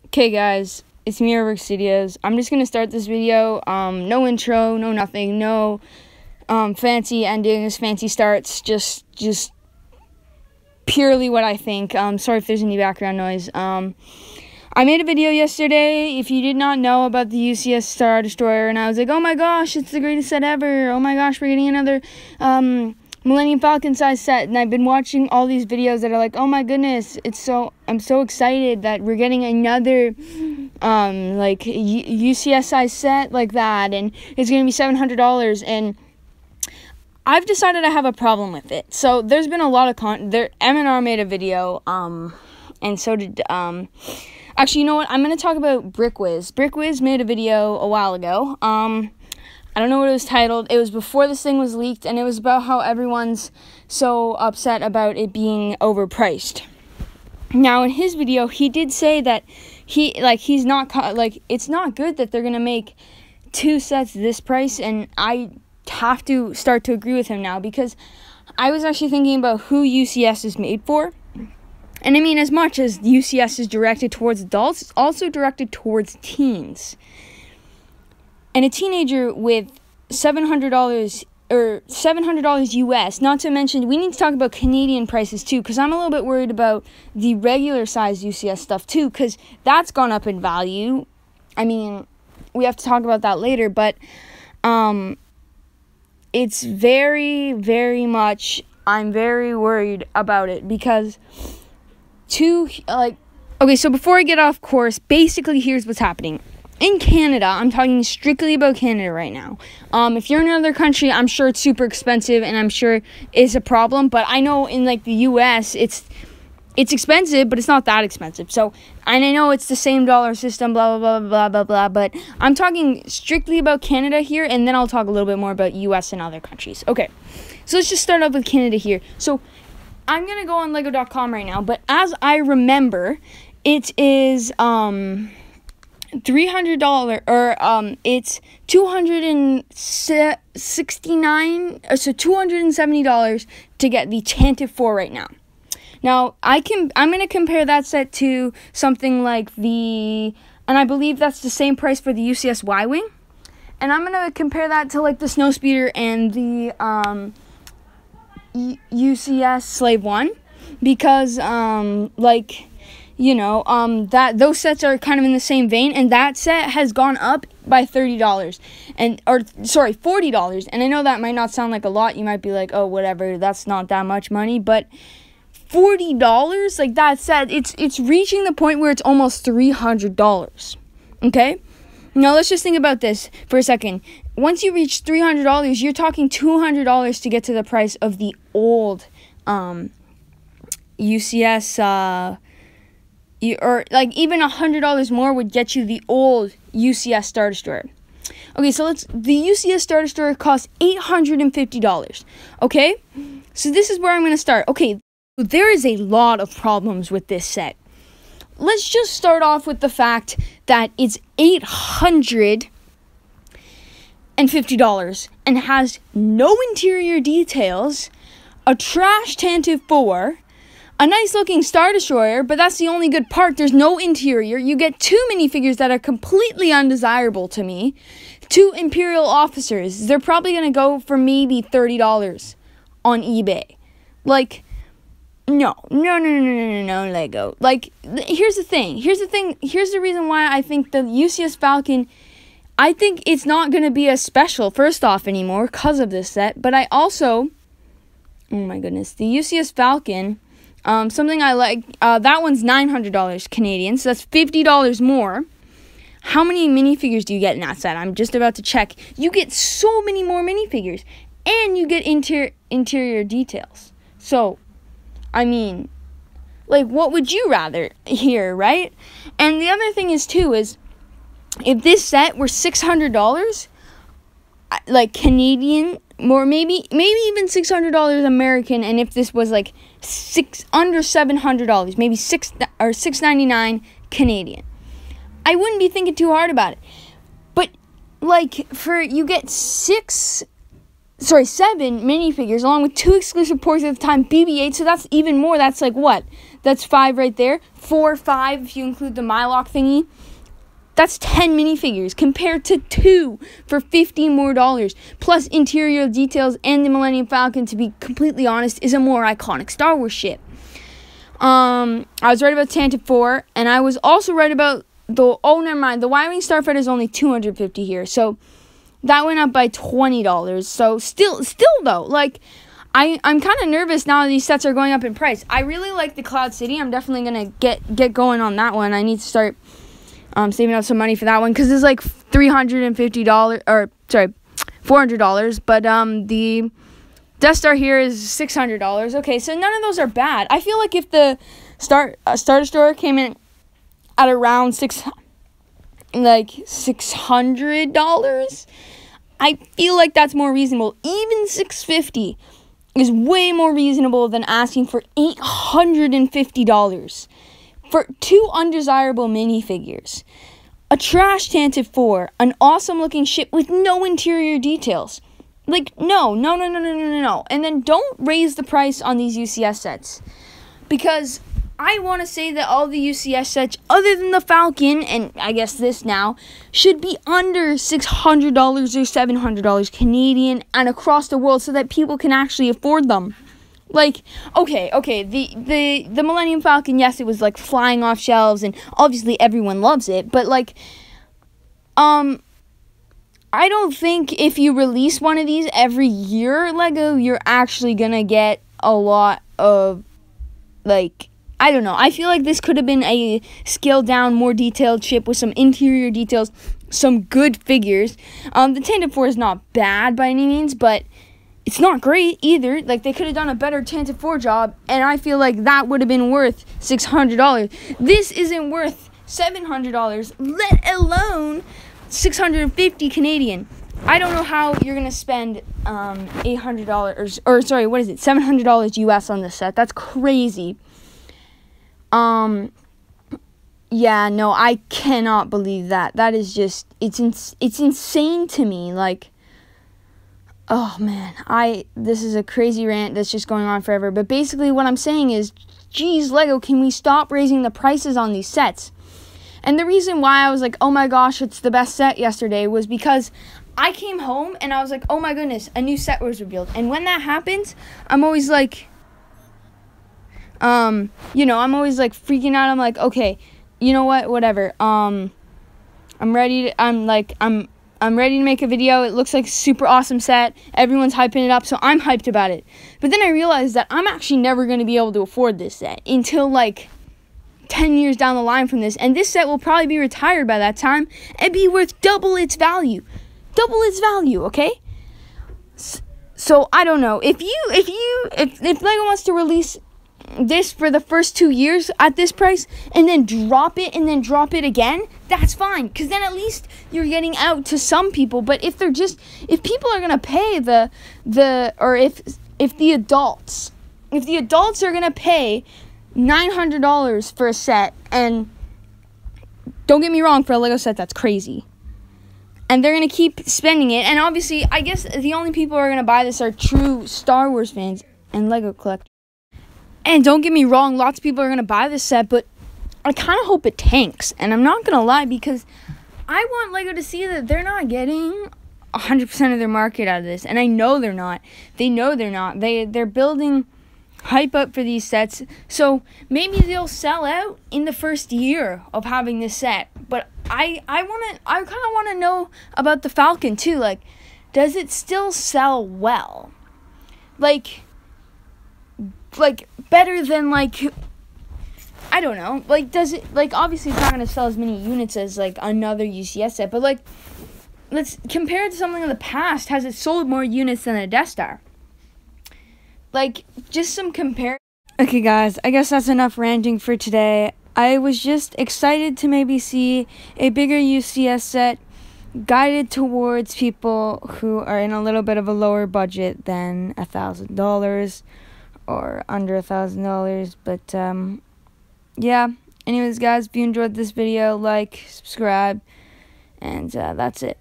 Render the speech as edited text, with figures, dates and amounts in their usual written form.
Okay guys, it's me, Robert Studios. I'm just going to start this video, no intro, no nothing, no fancy endings, fancy starts, just purely what I think. Sorry if there's any background noise. I made a video yesterday, if you did not know, about the UCS Star Destroyer, and I was like, oh my gosh, it's the greatest set ever, oh my gosh, we're getting another Millennium Falcon size set, and I've been watching all these videos that are like, oh my goodness, I'm so excited that we're getting another UCS size set like that, and it's gonna be $700, and I've decided I have a problem with it. So there's been a lot of M&R made a video, and so did actually, you know what, I'm gonna talk about BrickWiz. BrickWiz made a video a while ago. I don't know what it was titled. It was before this thing was leaked, and it was about how everyone's so upset about it being overpriced. Now, in his video, he did say that it's not good that they're gonna make two sets this price, and I have to start to agree with him now, because I was actually thinking about who UCS is made for. And I mean, as much as UCS is directed towards adults, it's also directed towards teens. And a teenager with $700 or $700 US, not to mention, we need to talk about Canadian prices too, because I'm a little bit worried about the regular size UCS stuff too, because that's gone up in value. I mean, we have to talk about that later, but it's very, very much, I'm very worried about it, because okay, so before I get off course, basically here's what's happening. In Canada, I'm talking strictly about Canada right now. If you're in another country, I'm sure it's super expensive, and I'm sure it's a problem. But I know in the U.S., it's expensive, but it's not that expensive. So, and I know it's the same dollar system, blah blah blah blah blah blah. But I'm talking strictly about Canada here, and then I'll talk a little bit more about U.S. and other countries. Okay, so let's just start off with Canada here. So I'm gonna go on Lego.com right now, but as I remember, it is $300, or it's $270 to get the Tantive 4 right now. Now I'm gonna compare that set to something like and I believe that's the same price for the UCS Y-Wing, and I'm gonna compare that to like the Snowspeeder and the UCS Slave 1, because that those sets are kind of in the same vein, and that set has gone up by $40, and I know that might not sound like a lot. You might be like, oh, whatever, that's not that much money, but $40, like that set, it's reaching the point where it's almost $300. Okay, now let's just think about this for a second. Once you reach $300, you're talking $200 to get to the price of the old UCS. Or like even $100 more would get you the old UCS Star Destroyer. Okay, so the UCS Star Destroyer costs $850. Okay, so this is where I'm going to start. Okay, there is a lot of problems with this set. Let's just start off with the fact that it's $850 and has no interior details, a trash Tantive 4, a nice looking Star Destroyer, but that's the only good part. There's no interior. You get two minifigures that are completely undesirable to me. Two Imperial officers. They're probably going to go for maybe $30 on eBay. Like, no, Lego. Like, here's the thing. Here's the reason why I think the UCS Falcon, I think it's not going to be as special, first off, anymore because of this set. But I also, oh my goodness, the UCS Falcon, something I like, that one's $900 Canadian, so that's $50 more. How many minifigures do you get in that set? I'm just about to check. You get so many more minifigures, and you get interior details. So, I mean, like, what would you rather hear, right? And the other thing is, too, is if this set were $600, like Canadian, or maybe even $600 American, and if this was like under $700, maybe $699 Canadian, I wouldn't be thinking too hard about it. But like you get 6 7 minifigures, along with 2 exclusive ports at the time, BB-8, so that's even more. That's like what? That's 5 right there. 4, 5 if you include the Mylock thingy. That's 10 minifigures compared to 2 for $50 more. Plus interior details, and the Millennium Falcon, to be completely honest, is a more iconic Star Wars ship. I was right about Tantive 4, and I was also right about never mind. The Y-Wing Starfighter is only $250 here, so that went up by $20. So still though, like, I'm kind of nervous now that these sets are going up in price. I really like the Cloud City. I'm definitely gonna get going on that one. I need to start saving up some money for that one, because it's like $350, or sorry, $400. But the Death Star here is $600. Okay, so none of those are bad. I feel like if the Star Destroyer came in at around $600, I feel like that's more reasonable. Even $650 is way more reasonable than asking for $850 for 2 undesirable minifigures. A trash Tantive 4, an awesome looking ship with no interior details. Like, no. And then don't raise the price on these UCS sets, because I want to say that all the UCS sets, other than the Falcon, and I guess this now, should be under $600 or $700 Canadian and across the world, so that people can actually afford them. Like, okay, the Millennium Falcon, yes, it was like flying off shelves, and obviously everyone loves it, but like, I don't think if you release one of these every year, Lego, you're actually gonna get a lot of, like, I don't know. I feel like this could have been a scaled down, more detailed ship with some interior details, some good figures. The Tantive 4 is not bad by any means, but it's not great either. Like, they could have done a better Tantive 4 job, and I feel like that would have been worth $600. This isn't worth $700, let alone $650 Canadian. I don't know how you're gonna spend $800 or sorry, what is it? $700 US on this set. That's crazy. Yeah, no, I cannot believe that. That is just, it's insane to me. Like, oh man, this is a crazy rant that's just going on forever. But basically what I'm saying is, geez, Lego, can we stop raising the prices on these sets? And the reason why I was like, oh my gosh, it's the best set yesterday, was because I came home and I was like, oh my goodness, a new set was revealed. And when that happens, I'm always like, I'm always like freaking out. I'm like, okay, you know what, whatever. I'm ready to make a video. It looks like a super awesome set. Everyone's hyping it up, so I'm hyped about it. But then I realized that I'm actually never going to be able to afford this set until like 10 years down the line from this, and this set will probably be retired by that time and be worth double its value, okay? So I don't know, if Lego wants to release this for the first 2 years at this price and then drop it again, that's fine, because then at least you're getting out to some people. But if people are gonna pay if the adults are gonna pay $900 for a set, and don't get me wrong, for a Lego set, that's crazy, and they're going to keep spending it, and obviously, I guess the only people who are going to buy this are true Star Wars fans and Lego collectors. And don't get me wrong, lots of people are going to buy this set, but I kind of hope it tanks, and I'm not going to lie, because I want Lego to see that they're not getting 100% of their market out of this, and I know they're not. They know they're not. They're building hype up for these sets, so maybe they'll sell out in the first year of having this set. But I kind of want to know about the Falcon too. Like, does it still sell well? Like better than, like, I don't know. Like, does it, like, obviously it's not going to sell as many units as like another UCS set, but like, let's compare it to something in the past. Has it sold more units than a Death Star? Like, just some compare. Okay, guys, I guess that's enough ranting for today. I was just excited to maybe see a bigger UCS set guided towards people who are in a little bit of a lower budget than $1,000 or under $1,000. But, yeah. Anyways, guys, if you enjoyed this video, like, subscribe, and that's it.